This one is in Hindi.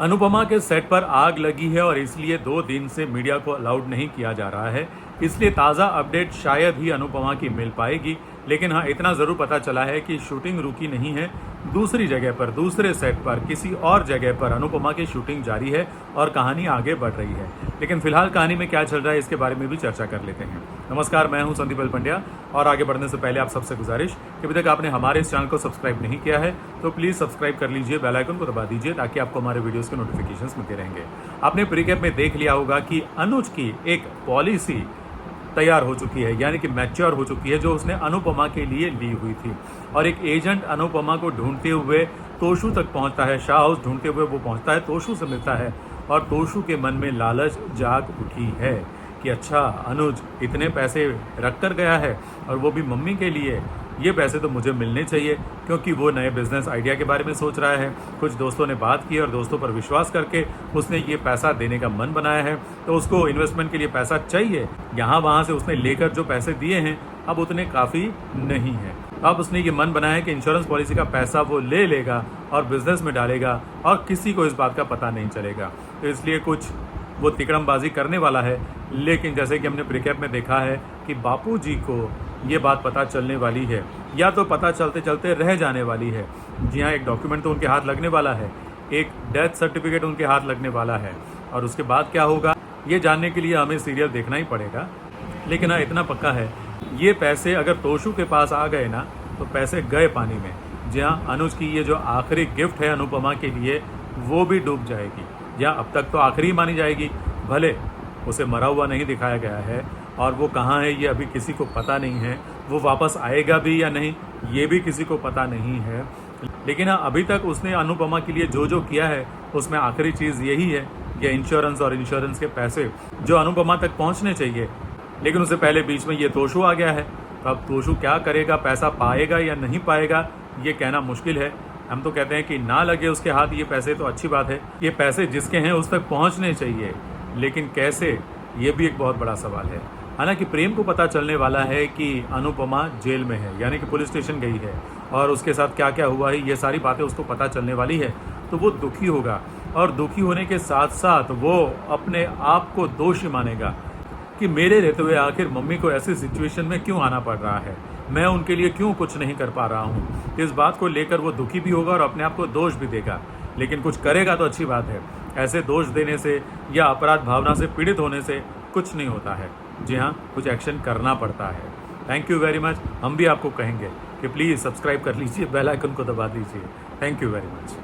अनुपमा के सेट पर आग लगी है और इसलिए 2 दिन से मीडिया को अलाउड नहीं किया जा रहा है। इसलिए ताज़ा अपडेट शायद ही अनुपमा की मिल पाएगी, लेकिन हाँ इतना ज़रूर पता चला है कि शूटिंग रुकी नहीं है। दूसरी जगह पर, दूसरे सेट पर, किसी और जगह पर अनुपमा की शूटिंग जारी है और कहानी आगे बढ़ रही है। लेकिन फिलहाल कहानी में क्या चल रहा है इसके बारे में भी चर्चा कर लेते हैं। नमस्कार, मैं हूं संदीप पंड्या और आगे बढ़ने से पहले आप सबसे गुजारिश कि अभी तक आपने हमारे इस चैनल को सब्सक्राइब नहीं किया है तो प्लीज़ सब्सक्राइब कर लीजिए, बेल आइकन को दबा दीजिए ताकि आपको हमारे वीडियोस के नोटिफिकेशंस मिलते रहेंगे। आपने प्रीकैप में देख लिया होगा कि अनुज की एक पॉलिसी तैयार हो चुकी है, यानी कि मैच्योर हो चुकी है, जो उसने अनुपमा के लिए ली हुई थी। और एक एजेंट अनुपमा को ढूंढते हुए तोशु तक पहुंचता है, शाह हाउस ढूंढते हुए वो पहुंचता है, तोशु से मिलता है और तोशु के मन में लालच जाग उठी है कि अच्छा अनुज इतने पैसे रख कर गया है और वो भी मम्मी के लिए, ये पैसे तो मुझे मिलने चाहिए, क्योंकि वो नए बिजनेस आइडिया के बारे में सोच रहा है। कुछ दोस्तों ने बात की और दोस्तों पर विश्वास करके उसने ये पैसा देने का मन बनाया है, तो उसको इन्वेस्टमेंट के लिए पैसा चाहिए। यहाँ वहाँ से उसने लेकर जो पैसे दिए हैं अब उतने काफ़ी नहीं है। अब उसने ये मन बनाया है कि इंश्योरेंस पॉलिसी का पैसा वो ले लेगा और बिजनेस में डालेगा और किसी को इस बात का पता नहीं चलेगा। तो इसलिए कुछ वो तिकड़मबाजी करने वाला है। लेकिन जैसे कि हमने प्रीकैप में देखा है कि बापूजी को ये बात पता चलने वाली है, या तो पता चलते चलते रह जाने वाली है। जी हाँ, एक डॉक्यूमेंट तो उनके हाथ लगने वाला है, एक डेथ सर्टिफिकेट उनके हाथ लगने वाला है और उसके बाद क्या होगा ये जानने के लिए हमें सीरियल देखना ही पड़ेगा। लेकिन हाँ इतना पक्का है, ये पैसे अगर तोशु के पास आ गए ना तो पैसे गए पानी में। जी हाँ, अनुज की ये जो आखिरी गिफ्ट है अनुपमा के लिए वो भी डूब जाएगी। जी हाँ, अब तक तो आखिरी मानी जाएगी, भले उसे मरा हुआ नहीं दिखाया गया है और वो कहाँ है ये अभी किसी को पता नहीं है, वो वापस आएगा भी या नहीं ये भी किसी को पता नहीं है। लेकिन हाँ, अभी तक उसने अनुपमा के लिए जो जो किया है उसमें आखिरी चीज़ यही है कि इंश्योरेंस और इंश्योरेंस के पैसे जो अनुपमा तक पहुँचने चाहिए। लेकिन उससे पहले बीच में ये तोशु आ गया है, तो अब तोशु क्या करेगा, पैसा पाएगा या नहीं पाएगा ये कहना मुश्किल है। हम तो कहते हैं कि ना लगे उसके हाथ ये पैसे तो अच्छी बात है, ये पैसे जिसके हैं उस तक पहुंचने चाहिए, लेकिन कैसे ये भी एक बहुत बड़ा सवाल है। हालांकि प्रेम को पता चलने वाला है कि अनुपमा जेल में है, यानी कि पुलिस स्टेशन गई है और उसके साथ क्या क्या हुआ है ये सारी बातें उसको पता चलने वाली है, तो वो दुखी होगा और दुखी होने के साथ साथ वो अपने आप को दोषी मानेगा कि मेरे रहते हुए आखिर मम्मी को ऐसी सिचुएशन में क्यों आना पड़ रहा है, मैं उनके लिए क्यों कुछ नहीं कर पा रहा हूँ। इस बात को लेकर वो दुखी भी होगा और अपने आप को दोष भी देगा, लेकिन कुछ करेगा तो अच्छी बात है। ऐसे दोष देने से या अपराध भावना से पीड़ित होने से कुछ नहीं होता है। जी हाँ, कुछ एक्शन करना पड़ता है। Thank you very much. हम भी आपको कहेंगे कि प्लीज़ सब्सक्राइब कर लीजिए, बेल आइकन को दबा दीजिए। Thank you very much.